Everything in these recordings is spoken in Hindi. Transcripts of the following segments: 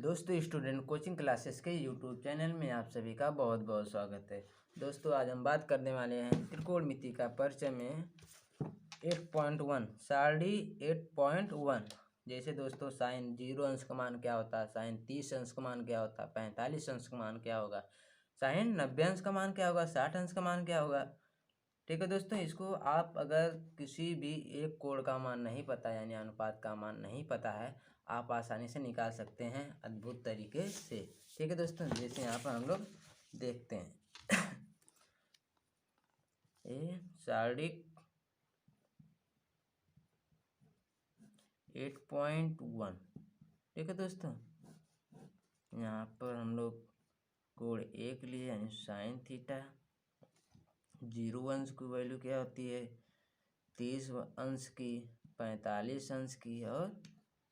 दोस्तों, स्टूडेंट कोचिंग क्लासेस के यूट्यूब चैनल में आप सभी का बहुत बहुत स्वागत है। दोस्तों, आज हम बात करने वाले हैं त्रिकोणमिति का परिचय में 8.1 सारणी 8.1। जैसे दोस्तों, साइन 0 अंश का मान क्या होता है, साइन 30 अंश का मान क्या होता है, 45 अंश का मान क्या होगा, साइन 90 अंश का मान क्या होगा, 60 अंश का मान क्या होगा। ठीक है दोस्तों, इसको आप अगर किसी भी एक कोण का मान नहीं पता यानी अनुपात का मान नहीं पता है, आप आसानी से निकाल सकते हैं अद्भुत तरीके से। ठीक है दोस्तों, जैसे यहाँ पर हम लोग देखते हैं ये सारणी 8.1। ठीक है दोस्तों, यहाँ पर हम लोग कोण 1 लिए यानी साइन थीटा। 0 अंश की वैल्यू क्या होती है, 30 अंश की, 45 अंश की और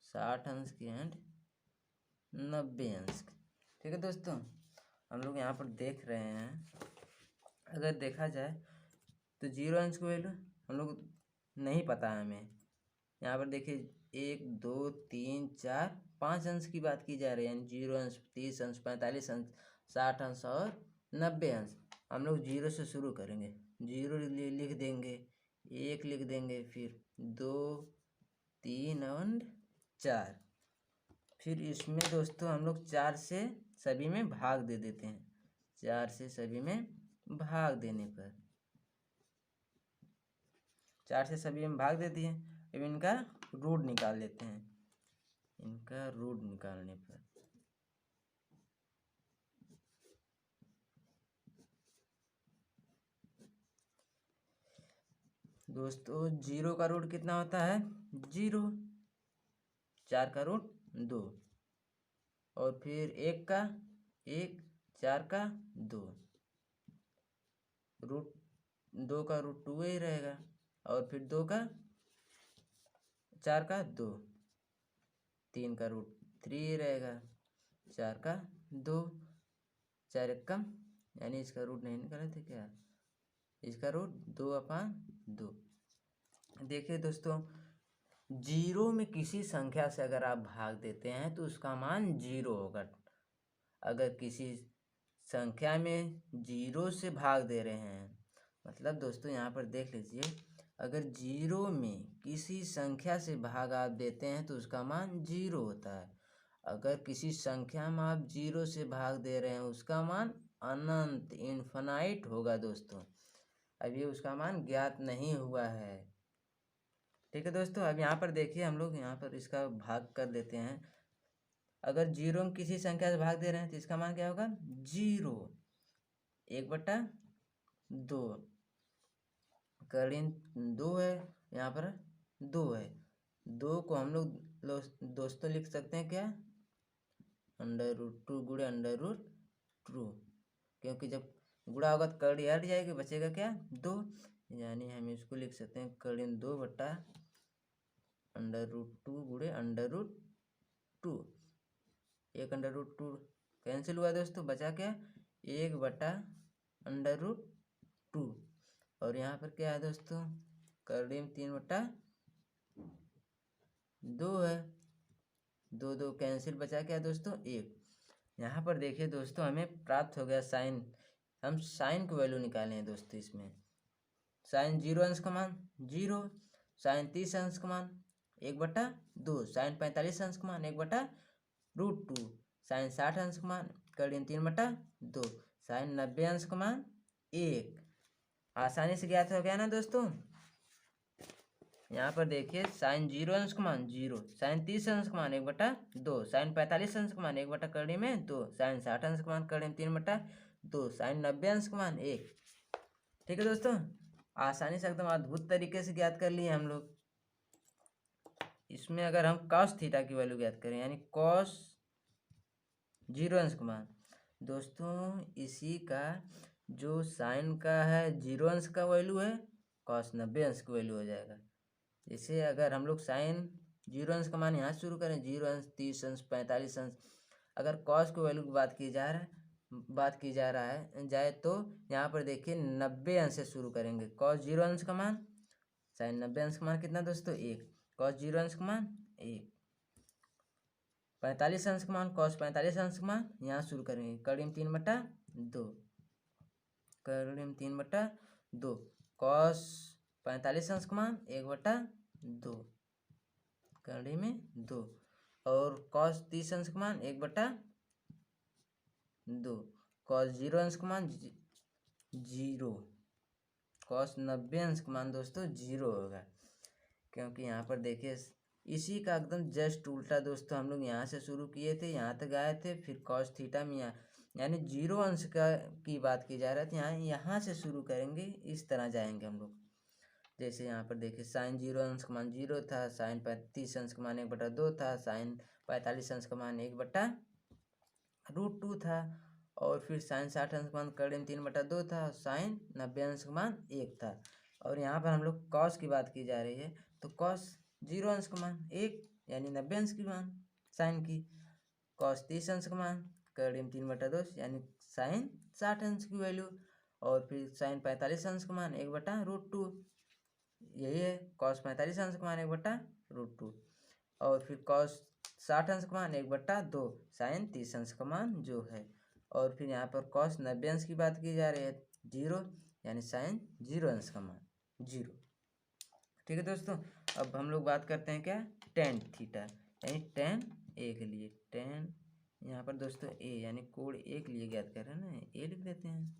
60 अंश की एंड 90 अंश की। ठीक है दोस्तों, हम लोग यहाँ पर देख रहे हैं, अगर देखा जाए तो 0 अंश की वैल्यू हम लोग नहीं पता है हमें। यहाँ पर देखिए 1 2 3 4 5 अंश की बात की जा रही है, यानी 0 अंश, 30 अंश, 45 अंश, 60 अंश और 90 अंश। हम लोग 0 से शुरू करेंगे, 0 लिख देंगे, 1 लिख देंगे, फिर 2 3 और 4। फिर इसमें दोस्तों हम लोग 4 से सभी में भाग दे देते हैं। 4 से सभी में भाग देने पर 4 से सभी में भाग दे दिए। अब इनका रूट निकाल लेते हैं। इनका रूट निकालने पर दोस्तों 0 का रूट कितना होता है, 0। 4 का रूट 2 और फिर 1 का 1, 4 का 2, रूट 2 का रूट 2 ही रहेगा और फिर 2 का 4 का 2, 3 का रूट 3 रहेगा, 4 का 2, 4 1 कम, यानी इसका रूट नहीं निकाले थे क्या, इसका रूट 2/2। देखिए दोस्तों, 0 में किसी संख्या से अगर आप भाग देते हैं तो उसका मान 0 होगा। अगर किसी संख्या में 0 से भाग दे रहे हैं, मतलब दोस्तों यहाँ पर देख लीजिए, अगर 0 में किसी संख्या से भाग आप देते हैं तो उसका मान 0 होता है। अगर किसी संख्या में आप 0 से भाग दे रहे हैं, उसका मान अनंत इन्फिनाइट होगा दोस्तों। अभी उसका मान ज्ञात नहीं हुआ है। ठीक है दोस्तों, अब यहाँ पर देखिए, हम लोग यहाँ पर इसका भाग कर देते हैं। अगर 0 में किसी संख्या से भाग दे रहे हैं तो इसका मान क्या होगा, 0, 1/2। करीन 2 है, यहाँ पर 2 है। 2 को हम लोग दोस्तों लिख सकते हैं क्या, √2 गुणे √2, क्योंकि जब गुणा होगा तो कड़ी हट जाएगी, बचेगा क्या, 2। यानी हम इसको लिख सकते हैं करीन 2/√2 गुणे √2। 1/√2 कैंसिल हुआ दोस्तों, बचा क्या, 1/√2। और यहाँ पर क्या है दोस्तों, करीब 3/2 है। 2 2 कैंसिल, बचा क्या दोस्तों, 1। यहाँ पर देखिए दोस्तों, हमें प्राप्त हो गया साइन। हम साइन की वैल्यू निकाले हैं दोस्तों। इसमें साइन 0 अंश का मान 0, साइन 30 अंश का मान 1/2, साइन 45 अंश का मान 1/√2, साइन 60 अंश का मान करीब 3/2, साइन 90 अंश का मान 1। आसानी से ज्ञात हो गया ना दोस्तों। यहाँ पर देखिए, साइन 0 अंश का मान 0, साइन 30 अंश का मान 1/2, साइन 45 अंश का मान 1/2, साइन 60 अंश का मान करीब 3/2, साइन 90 अंश का मान 1। ठीक है दोस्तों, आसानी से एकदम अद्भुत तरीके से ज्ञात कर लिए हम लोग। इसमें अगर हम कॉस थीटा की वैल्यू ज्ञात करें, यानी कॉस 0 अंश का मान, दोस्तों इसी का जो साइन का है 0 अंश का वैल्यू है, कॉस 90 अंश की वैल्यू हो जाएगा। जैसे अगर हम लोग साइन 0 अंश का मान यहाँ शुरू करें, 0 अंश, 30 अंश, 45 अंश, अगर कॉस की वैल्यू की बात की जा रहा है जाए तो यहाँ पर देखिए 90 अंश से शुरू करेंगे। कॉस 0 अंश का मान, साइन 90 अंश का मान कितना दोस्तों, 1, कॉस 0 अंश का मान 1। 45 अंश का मान कॉस 45 अंश का मान यहाँ शुरू करेंगे कड़ी में 3/2 कड़ी में 3/2 कॉस 45 अंश का मान 1/2 कड़ी में 2 और कॉस 30 अंश का मान 1/2 कॉस 0 अंश का मान 0 कॉस 90 अंश का मान दोस्तों 0 होगा क्योंकि यहाँ पर देखिए इसी का एकदम जस्ट उल्टा दोस्तों हम लोग यहाँ से शुरू किए थे यहाँ तक आए थे फिर कॉस थीटा में यानी 0 अंश की बात की जा रही थी यहाँ से शुरू करेंगे इस तरह जाएंगे हम लोग। जैसे यहाँ पर देखिए साइन 0 अंश का मान 0 था साइन 35 अंश का मान 1/2 था साइन 45 अंश का मान 1/√2 था और फिर साइन 60 अंश का मान कड़ी में 3/2 था साइन 90 अंश का मान 1 था। और यहाँ पर हम लोग कॉस की बात की जा रही है तो कॉस 0 अंश का मान 1 यानी 90 अंश की मान साइन की कॉस 30 अंश का मान कड़ी में 3/2 यानी साइन 60 अंश की वैल्यू और फिर साइन 45 अंश का मान 1/√2 यही है कॉस 45 अंश का मान 1/√2 और फिर कॉस 60 अंश का मान 1/2 साइन 30 अंश का मान जो है और फिर यहाँ पर कॉस 90 अंश की बात की जा रही है 0 यानी साइन 0 अंश का मान 0। ठीक है दोस्तों अब हम लोग बात करते हैं क्या टेन थीटा यानी टेन ए के लिए टेन यहाँ पर दोस्तों ए यानी कोण ए के लिए ज्ञात कर रहे हैं ना ए लिख देते हैं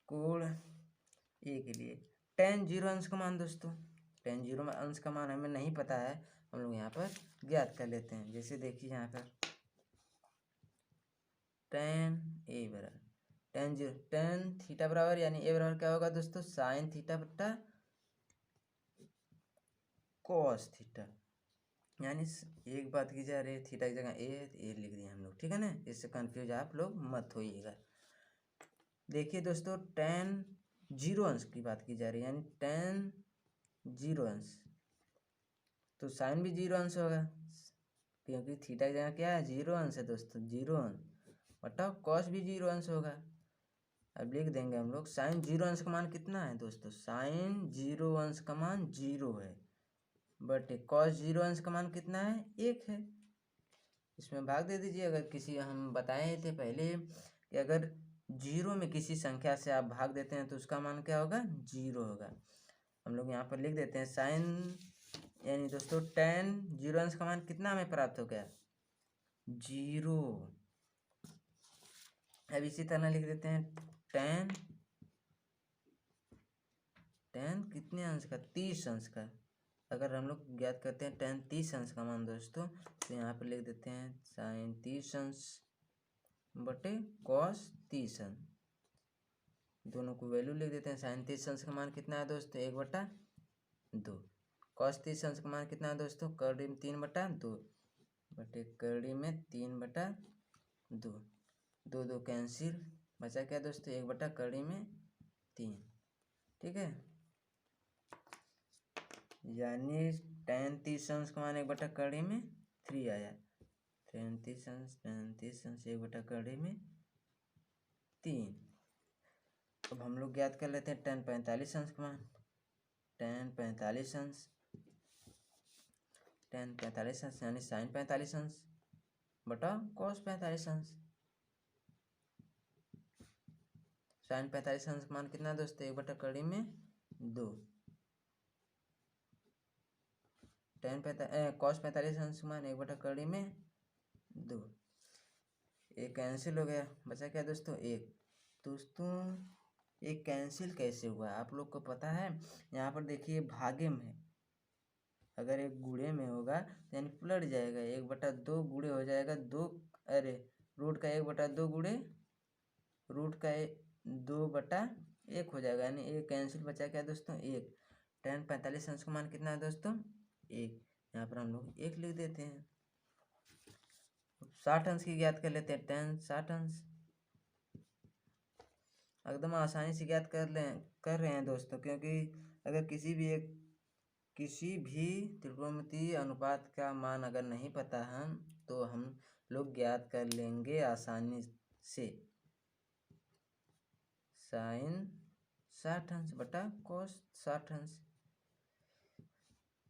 कोण ए के लिए टेन 0 अंश का मान दोस्तों टेन 0 अंश का मान हमें नहीं पता है हम लोग यहाँ पर ज्ञात कर लेते हैं। जैसे देखिए यहाँ पर टेन ए बराबर टेन थीटा बराबर यानी ए बराबर क्या होगा दोस्तों साइन थीटा बट्टा कॉस थीटा यानी एक बात की जा रही है थीटा की जगह ए है तो ए लिख दिए हम लोग। ठीक है ना इससे कंफ्यूज आप लोग मत होइएगा। देखिए दोस्तों टेन 0 अंश की बात की जा रही है यानी टेन 0 अंश तो साइन भी 0 अंश होगा क्योंकि थीटा की जगह क्या है 0 अंश है दोस्तों 0 अंश बटा कॉस भी 0 अंश होगा। अब लिख देंगे हम लोग साइन 0 अंश का मान कितना है दोस्तों साइन 0 अंश का मान 0 है बटे कॉस 0 अंश का मान कितना है 1 है। इसमें भाग दे दीजिए अगर किसी हम बताए थे पहले कि अगर 0 में किसी संख्या से आप भाग देते हैं तो उसका मान क्या होगा 0 होगा। हम लोग यहाँ पर लिख देते हैं साइन यानी दोस्तों टेन 0 अंश का मान कितना हमें प्राप्त हो गया 0। अब इसी तरह लिख देते हैं टेन कितने अंश का 30 अंश का अगर हम लोग ज्ञात करते हैं टेन 30 अंश का मान दोस्तों तो यहाँ पर लिख देते हैं साइन 30 अंश बटे कॉस 30 अंश दोनों को वैल्यू लिख देते हैं। साइन 30 अंश का मान कितना है दोस्तों 1/2 कॉस 30 अंश का मान कितना है दोस्तों कड़ी में 3/2 बटे कड़ी में 3/2 दो दो कैंसिल बचा क्या दोस्तों 1 कड़ी में 3। ठीक है यानी टेन 30 अंश का मान 1 कड़ी में 3 आया टेन 30 अंश 1 कड़ी में 3। अब हम लोग ज्ञात कर लेते हैं टेन 45 अंश का मान टेन 45 अंश यानी साइन 45 अंश बटा कॉस 45 अंश साइन 45 अंश का मान कितना है दोस्तों 1 कड़ी में 2 कॉस 45 अंश का मान 1 कड़ी में 2 एक कैंसिल हो गया बचा क्या दोस्तों 1 दोस्तों एक कैंसिल कैसे हुआ आप लोग को पता है यहाँ पर देखिए भागे में अगर एक गुणे में होगा यानी पलट जाएगा 1/2 गुणे हो जाएगा 2 अरे रूट का 1/2 गुणे रूट का 2/1 हो जाएगा यानी एक कैंसिल बचा क्या दोस्तों 1 टेन 45 अंश का मान कितना है दोस्तों 1 यहाँ पर हम लोग 1 लिख देते हैं। 60 अंश की ज्ञात कर लेते हैं टेन 60 अंश एकदम आसानी से ज्ञात कर रहे हैं दोस्तों क्योंकि अगर किसी भी त्रिकोणमितीय अनुपात का मान अगर नहीं पता हम तो हम लोग ज्ञात कर लेंगे आसानी से साइन 60 अंश बटा कॉस 60 अंश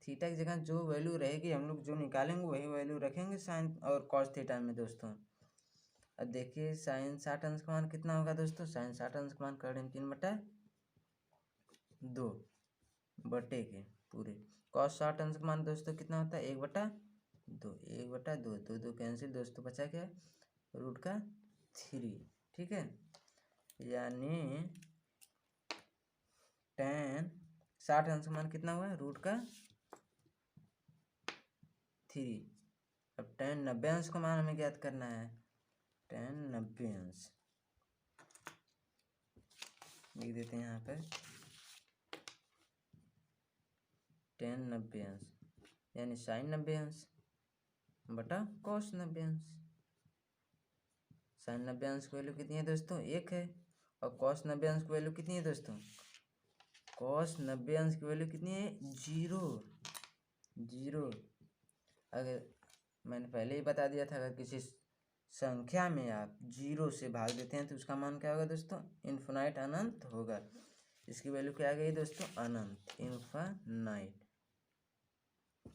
थीटा की जगह जो वैल्यू रहेगी हम लोग जो निकालेंगे वही वैल्यू रखेंगे साइन और कॉस थीटा में दोस्तों। अब देखिए साइन 60 अंश का मान कितना होगा दोस्तों, साइन 60 अंश का मान कर दें 3/2 बटे के पूरे। कॉस 60 अंश का मान दोस्तों कितना होता है 1/2, 1/2 दो दो कैंसिल दोस्तों, बचा क्या √3। ठीक है, यानी tan 60 अंश का मान कितना हुआ √3। अब tan 90 अंश का मान हमें ज्ञात करना है, tan 90 अंश लिख देते हैं यहाँ पर, tan 90 अंश यानी साइन 90 अंश बटा कॉस 90 अंश। साइन 90 अंश की वैल्यू कितनी है दोस्तों 1 है, और कॉस 90 अंश की वैल्यू कितनी है दोस्तों, कॉस 90 अंश की वैल्यू कितनी है 0। अगर मैंने पहले ही बता दिया था अगर किसी संख्या में आप 0 से भाग देते हैं तो उसका मान क्या होगा दोस्तों, इन्फिनाइट अनंत होगा। इसकी वैल्यू क्या आ गई दोस्तों, अनंत, इन्फिनाइट।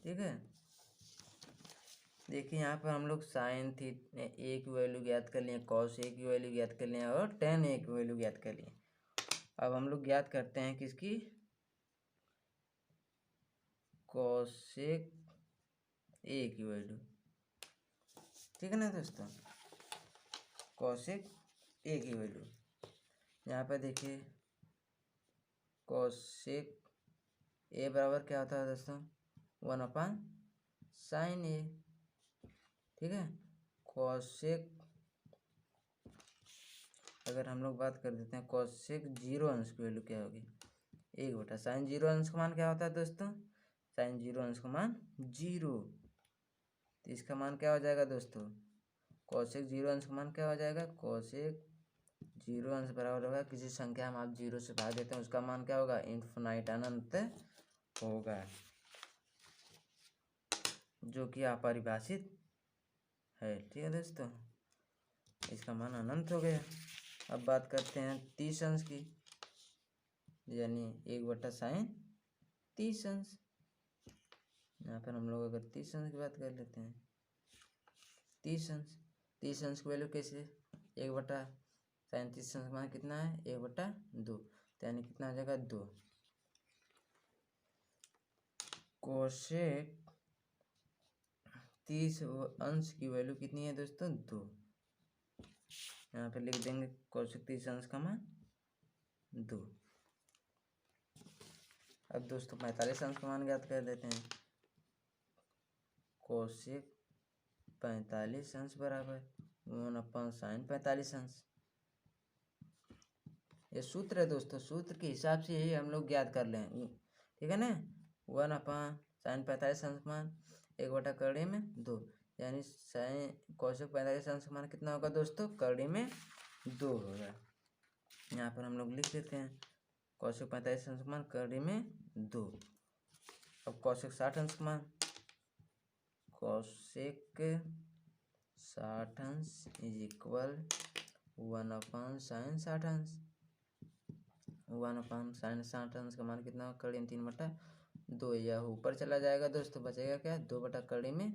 ठीक है, देखिए यहाँ पर हम लोग साइन थीटा ए की वैल्यू ज्ञात कर लिए, कॉस ए की वैल्यू ज्ञात कर लिए और tan ए की वैल्यू ज्ञात कर लिए। अब हम लोग ज्ञात करते हैं किसकी, कोसेक ए की वैल्यू। ठीक है ना दोस्तों, कोसेक ए की वैल्यू यहाँ पर देखिए कोसेक ए बराबर क्या होता है दोस्तों 1/sin ए। ठीक है, कोसेक अगर हम लोग बात कर देते हैं कोसेक 0 अंश की वैल्यू क्या होगी 1/sin 0 अंश का मान क्या होता है दोस्तों, साइन 0 अंश का मान 0। तो इसका मान क्या हो जाएगा दोस्तों, कोसेक 0 अंश का मान क्या हो जाएगा, कोसेक 0 अंश बराबर होगा किसी संख्या में आप 0 से भाग देते हैं उसका मान क्या होगा, इन्फिनाइट अनंत होगा, जो कि अपरिभाषित है। ठीक है दोस्तों, इसका मान अनंत हो गया। अब बात करते हैं 30 अंश की, यानी 1/sin 30 अंश। यहाँ पर हम लोग अगर 30 अंश की बात कर लेते हैं, 30 अंश की वैल्यू कैसे 1/sin 30 अंश का मान कितना है 1/2, यानी कितना आ जाएगा 2। कोसेक 30 अंश की वैल्यू कितनी है दोस्तों 2। यहाँ पे लिख देंगे कोसेक 30 अंश का मान 2। अब दोस्तों 45 अंश का मान ज्ञात कर देते हैं, कोसेक 45 अंश बराबर 1/sin 45 अंश। ये सूत्र है दोस्तों, सूत्र के हिसाब से ही हम लोग ज्ञात कर लें। ठीक है ना, 1/sin 45 अंश मान 1/2, यानी साइन कोसेक 45 अंश मान कितना होगा दोस्तों 2 होगा। यहाँ पर हम लोग लिख देते हैं कोसेक 45 अंश मान 2। अब कोसेक 60 अंश मान, कोसेक 60 अंश इज इक्वल 1/sin 60 अंश। 1/sin 60 अंश का मान कितना होगा 3/2, यह ऊपर चला जाएगा दोस्तों, बचेगा क्या 2/3,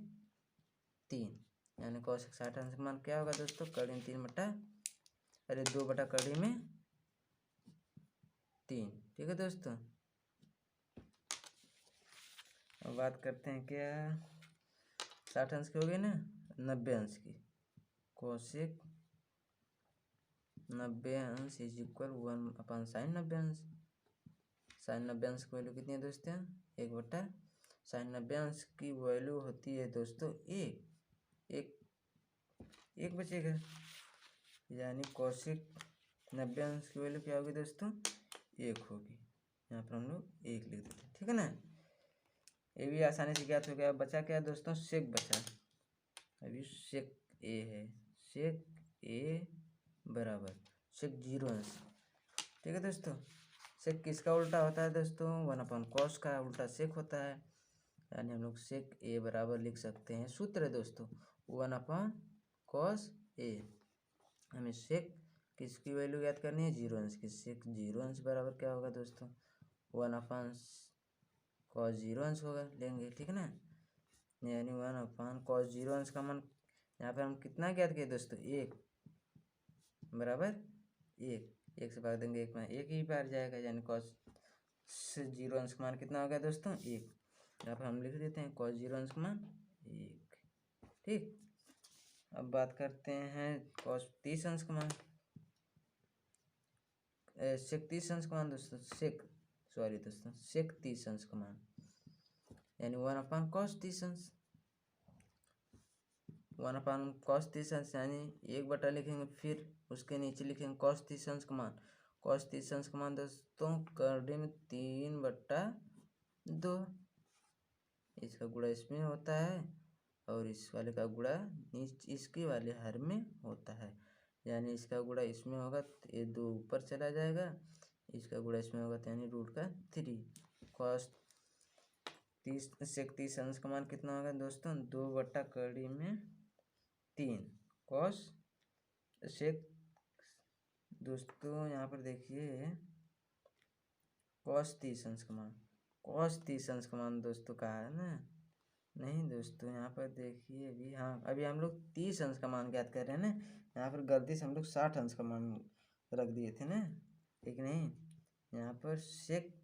यानी कोसेक 60 अंश का मान क्या होगा दोस्तों 2/3। ठीक है दोस्तों, अब बात करते हैं क्या 60 अंश की हो गई ना 90 अंश की, कोसेक 90 अंश इज इक्वल 1/sin 90 अंश। साइन 90 अंश की वैल्यू कितनी है दोस्तों 1/sin 90 अंश की वैल्यू होती है दोस्तों 1 बचेगा, यानी कोसेक 90 अंश की वैल्यू क्या होगी दोस्तों 1 होगी। यहाँ पर हम लोग 1 लिख देते हैं। ठीक है ना, ये भी आसानी से ज्ञात हो गया। बचा क्या दोस्तों सेक बचा, अभी सेक ए है, सेक ए बराबर सेक 0 अंश। ठीक है दोस्तों, सेक किसका उल्टा होता है दोस्तों 1/cos का उल्टा सेक होता है, यानी हम लोग सेक ए बराबर लिख सकते हैं, सूत्र है दोस्तों 1/cos ए। हमें सेक किसकी वैल्यू याद करनी है 0 अंश की, सेक 0 अंश बराबर क्या होगा दोस्तों 1/sin कॉस 0 अंश होगा लेंगे, ठीक है ना। यानी 1 कॉस 0 अंश का मान यहाँ पर हम कितना ज्ञात किए दोस्तों, 1 बराबर 1 से भाग देंगे 1 में 1 ही बार जाएगा, यानी कॉस 0 अंश का मान कितना हो गया दोस्तों, 1। यहाँ पर हम लिख देते हैं कॉस 0 अंश का मान 1, ठीक। अब बात करते हैं कॉस 30 अंश का मान, सेक 30 अंश का मान दोस्तों, सेक 30 अंश का मान, यानी 1 कॉस 30 अंश, 1 कॉस 30 अंश, यानी 1 लिखेंगे, फिर उसके नीचे लिखेंगे कॉस 30 अंश का मान। कॉस 30 अंश का मान दोस्तों करड़ी में 3/2, इसका गुणा इसमें होता है और इस वाले का गुणा इसके वाले हर में होता है, यानी इसका गुणा इसमें होगा तो ये 2 ऊपर चला जाएगा, इसका गुणा इसमें होगा तो यानी √3। कॉस 30 अंश का मान कितना होगा दोस्तों, 2/3 कॉस सेक, दोस्तों यहाँ पर देखिए कॉस 30 अंश का मान, कॉस 30 अंश का मान दोस्तों कहा है ना, नहीं दोस्तों यहाँ पर देखिए अभी, हाँ अभी हम लोग 30 अंश का मान ज्ञात कर रहे हैं ना, यहाँ पर गलती से हम लोग 60 अंश का मान रख दिए थे ना, ठीक नहीं। यहाँ पर सेक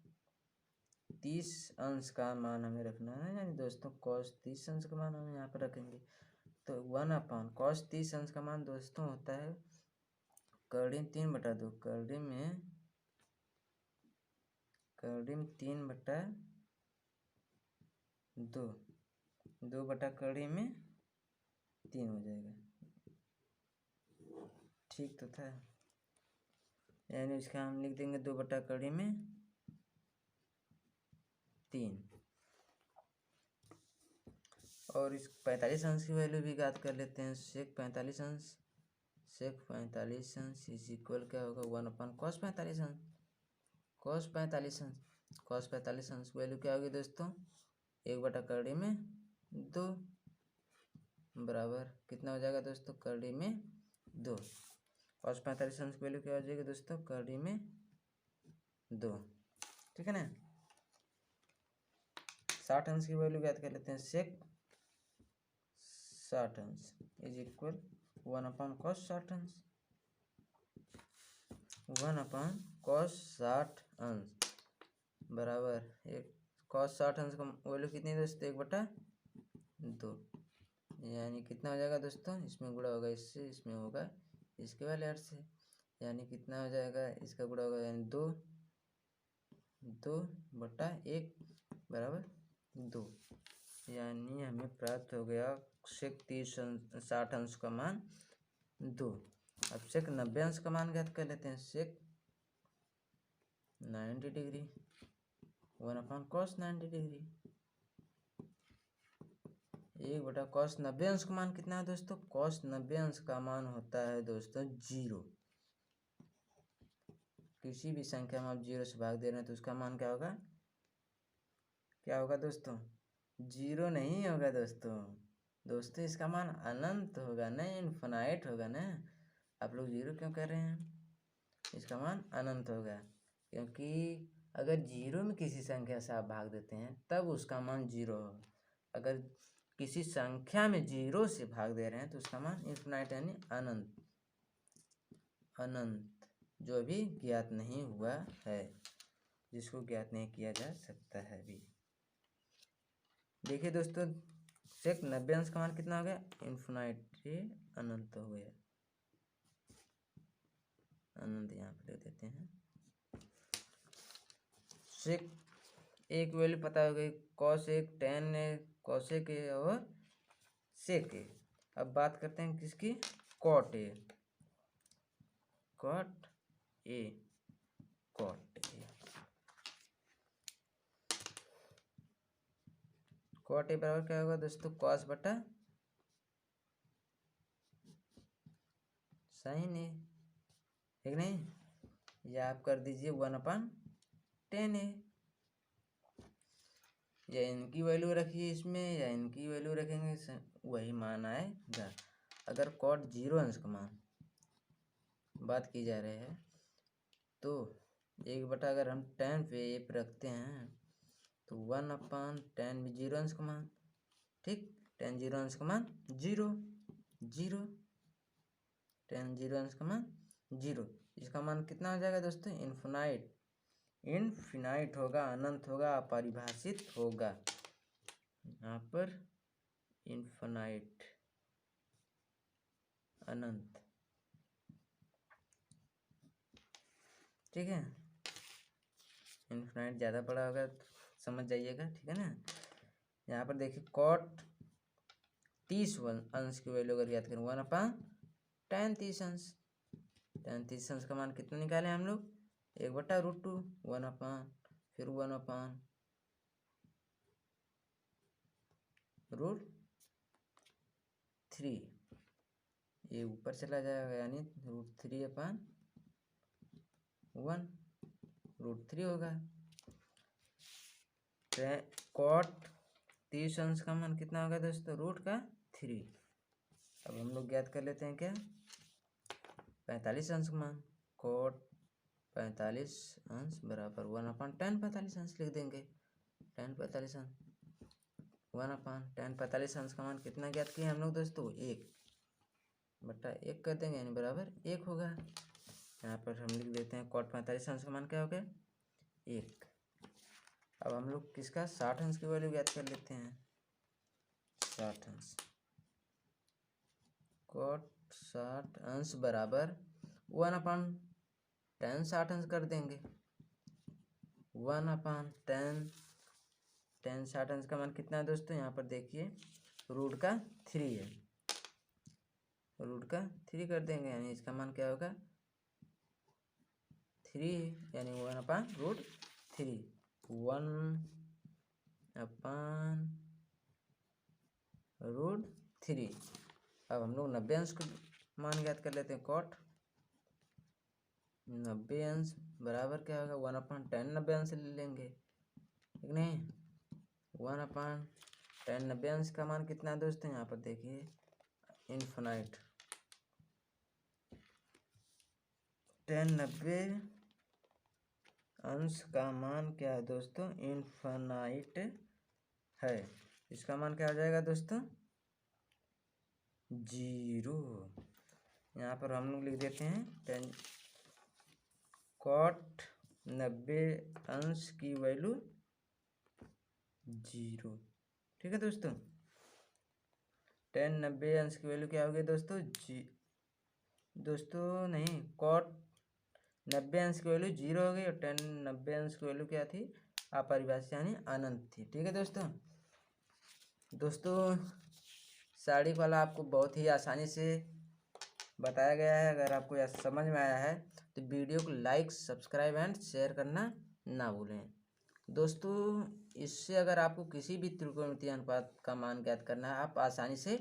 30 अंश का मान हमें रखना है, यानी दोस्तों कॉस 30 अंश का मान हम यहाँ पर रखेंगे, तो 1 कॉस 30 अंश का मान दोस्तों होता है करड़ी में 3/2, करड़ी में 3/2, 2/करड़ी में 3 हो जाएगा, ठीक तो था। यानी इसका हम लिख देंगे 2/करड़ी में 3, और इस 45 अंश की वैल्यू भी ज्ञात कर लेते हैं। सेक 45 अंश इज इक्वल क्या होगा, 1 कॉस 45 अंश, कॉस 45 अंश वैल्यू क्या होगी दोस्तों, 1/करड़ी में 2 बराबर कितना हो जाएगा दोस्तों, करड़ी में 2। कॉस 45 अंश की वैल्यू क्या हो जाएगी दोस्तों, करड़ी में 2, ठीक है ना। 60 अंश की वैल्यू ज्ञात कर लेते हैं। सेक 60 अंश इज इक्वल 1 कॉस 60 अंश, 1 कॉस 60 अंश बराबर एक कॉस 60 अंश का वैल्यू कितनी है दोस्तों, 1/2, यानी कितना हो जाएगा दोस्तों, इसमें गुणा होगा इससे, इसमें होगा इसके वाले अर्थ से, यानी कितना हो जाएगा, इसका गुणा होगा यानी 2/1 बराबर 2, यानी हमें प्राप्त हो गया सेक 60 अंश का मान 2। अब सेक 90 अंश का मान ज्ञात कर लेते हैं। सेक 90 डिग्री 1 कॉस 90 डिग्री, 1/कॉस 90 अंश का मान कितना है दोस्तों, कॉस 90 अंश का मान होता है दोस्तों 0। किसी भी संख्या में आप 0 से भाग दे रहे हैं तो उसका मान क्या होगा, दोस्तों 0 नहीं होगा दोस्तों इसका मान अनंत होगा ना, इनफिनाइट होगा ना। आप लोग 0 क्यों कर रहे हैं, इसका मान अनंत होगा, क्योंकि अगर 0 में किसी संख्या से आप भाग देते हैं तब उसका मान 0 हो, अगर किसी संख्या में 0 से भाग दे रहे हैं तो उसका मान इनफिनाइट यानी अनंत, जो अभी ज्ञात नहीं हुआ है, जिसको ज्ञात नहीं किया जा सकता है अभी। देखिए दोस्तों सेक 90 अंश का मान कितना हो गया, इनफिनाइट अनंत हो गया, अनंत यहाँ पे ले देते हैं। सेक एक वैल्यू पता हो गई, कॉसेक, टेन है, कॉसेक है और सेक है। अब बात करते हैं किसकी, कॉट ए, कॉट ए बराबर क्या होगा दोस्तों, कॉस बटा साइन ए, ठीक नहीं, या आप कर दीजिए 1/10 ए, या इनकी वैल्यू रखिए इसमें या इनकी वैल्यू रखेंगे, वही मान आएगा। अगर कॉट 0 अंश का मान बात की जा रही है तो 1/, अगर हम 10 पे ए पे रखते हैं तो 1/10 भी 0 अंश का मान, ठीक। 10 0 अंश का मान 0, 0, 10 0 अंश का मान 0। इसका मान कितना हो जाएगा दोस्तों? इन्फिनाइट, इनफिनाइट होगा, अनंत होगा, अपरिभाषित होगा। यहाँ पर इन्फिनाइट, अनंत, ठीक है। इन्फिनाइट ज़्यादा बड़ा होगा तो समझ जाइएगा, ठीक है ना। यहाँ पर देखिए कॉट 30 अंश की वैल्यू अगर याद करें 1/10 30 अंश, 30 अंश का मान कितना निकाले हम लोग? 1/√2, 1/, फिर 1/√3, ये ऊपर चला जाएगा, यानी √3/1, √3 होगा। कॉट 30 अंश का मान कितना होगा दोस्तों? √3। अब हम लोग ज्ञात कर लेते हैं क्या? 45 अंश का मान, कॉट 45 अंश बराबर 1/10 45 अंश लिख देंगे। 10 45 अंश, 1/10 45 अंश का मान कितना ज्ञात किए हम लोग दोस्तों? 1/1 कर देंगे, यानी बराबर 1 होगा। यहाँ पर हम लिख देते हैं कॉट 45 अंश का मान क्या हो गया? 1। अब हम लोग किसका 60 अंश की वैल्यू ज्ञात कर लेते हैं। 60 अंश, कॉट 60 अंश बराबर 1/10 60 अंश कर देंगे। 1/10 10 60 अंश का मान कितना है दोस्तों? यहाँ पर देखिए √3 है, √3 कर देंगे, यानी इसका मान क्या होगा? 3, यानी 1/√3, 1/√3। अब हम लोग 90 अंश का मान ज्ञात कर लेते हैं। कॉट 90 अंश बराबर क्या होगा? 1/10 90 अंश ले लेंगे, ठीक नहीं। 1/10 90 अंश का मान कितना है दोस्तों? यहाँ पर देखिए इन्फिनाइट, 10 90 अंश का मान क्या है दोस्तों? इन्फिनाइट है। इसका मान क्या हो जाएगा दोस्तों? 0। यहाँ पर हम लोग लिख देते हैं 10 कॉट 90 अंश की वैल्यू 0, ठीक है दोस्तों। 10 90 अंश की वैल्यू क्या हो गई दोस्तों? दोस्तों नहीं, कॉट 90 अंश की वैल्यू 0 हो गई, और 10 90 अंश की वैल्यू क्या थी? अपरिभाषित यानी अनंत थी, ठीक है दोस्तों। साड़ी वाला आपको बहुत ही आसानी से बताया गया है। अगर आपको यह समझ में आया है तो वीडियो को लाइक, सब्सक्राइब एंड शेयर करना ना भूलें दोस्तों। इससे अगर आपको किसी भी त्रिकोणमितीय अनुपात का मान ज्ञात करना है, आप आसानी से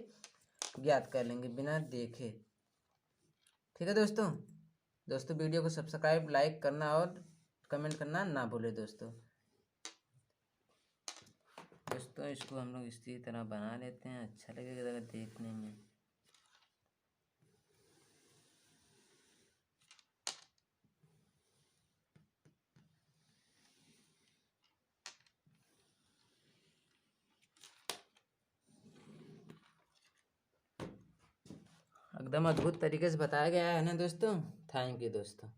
ज्ञात कर लेंगे बिना देखे, ठीक है दोस्तों। वीडियो को सब्सक्राइब, लाइक करना और कमेंट करना ना भूलें दोस्तों। इसको हम लोग इसी तरह बना लेते हैं, अच्छा लगेगा देखने में। एकदम अद्भुत तरीके से बताया गया है ना दोस्तों। थैंक यू दोस्तों।